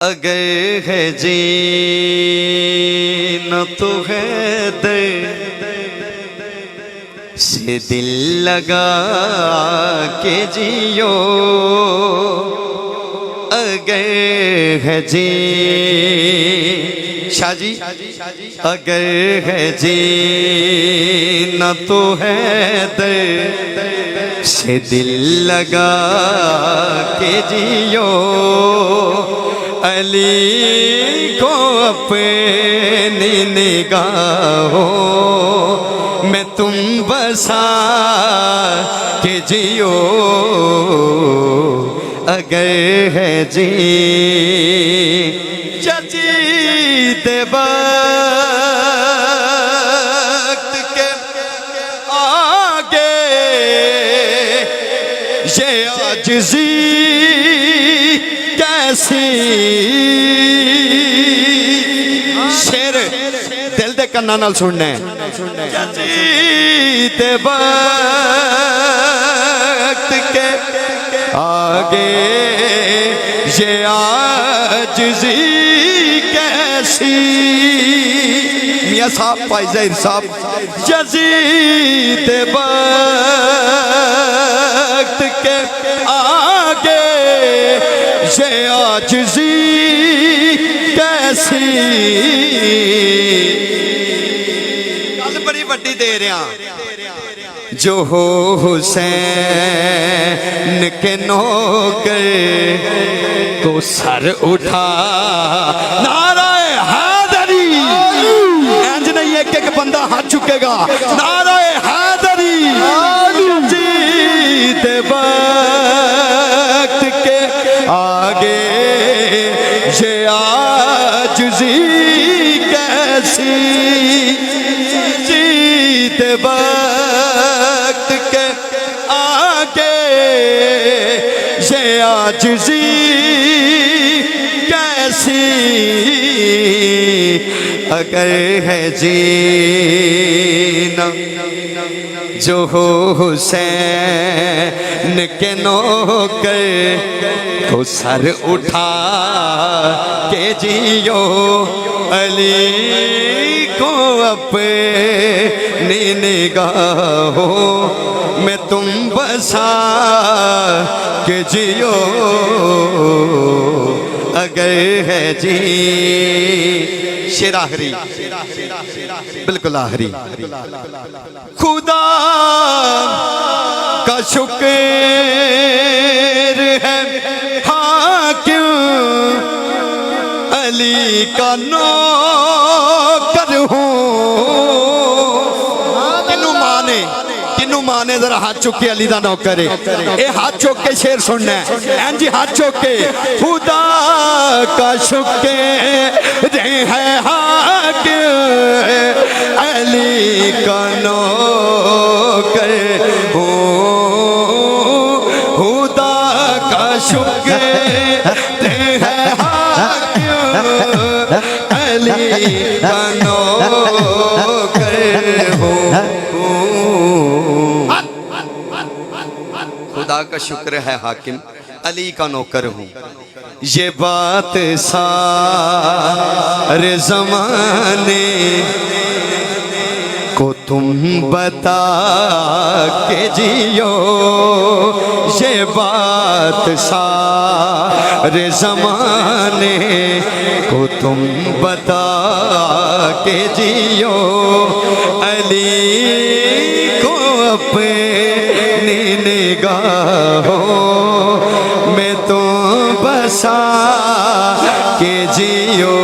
اگر ہے جینا تو ہے درد سے دل لگا کے جیو، اگر ہے شاہ جی اگر ہے جینا تو ہے درد سے دل لگا کے جیو، علی کو اپنی نگاہوں میں تم بسا کے جیو، اگر ہے جیتے وقت کے آگے یہ عاجزی کیسی، شیر دل دے کناں نال سننے جیتے وقت کے آگے یہ عاجزی کیسی، میاں صاحب پائی ظاہر صاحب، جیتے وقت کے آگے یہ عاجزی کیسی، کل بڑی بڑی دے رہے ہیں، جو ہو حسین کے نوکر تو سر اٹھا نعرہ حیدری، اینج نہیں ایک ایک بندہ ہاتھ چکے گا، نعرہ حیدری، جیتے وقت کے آگے یہ عاجزی کیسی، جیتے وقت کے آگے یہ عاجزی کیسی، اگر ہے جینا جو ہو حسین کے نوکر تو سر اٹھا کے جیو، علی کو اپنی نگاہوں میں تم بسا کے جیو، اگر ہے شیر آخری بالکل آخری، خدا کا شکر ہے حاکم علی کا نوکر ہوں، کنو مانے ذرا ہاتھ چکے علی دا نوکر ہے، اے ہاتھ چک کے شیر سننا ہے، این جی ہاتھ چک کے، خدا کا شکر ہے حاکم علی کا نوکر ہوں، خدا کا شکر ہے حاکم علی کا نوکر ہوں، خدا کا شکر ہے حاکم علی کا نوکر ہوں، یہ بات سارے زمانے کو تم بتا کے جیو، یہ بات سارے زمانے کو تم بتا کے جیو، علی کو اپنی نگاہوں میں تم بسا کے جیو،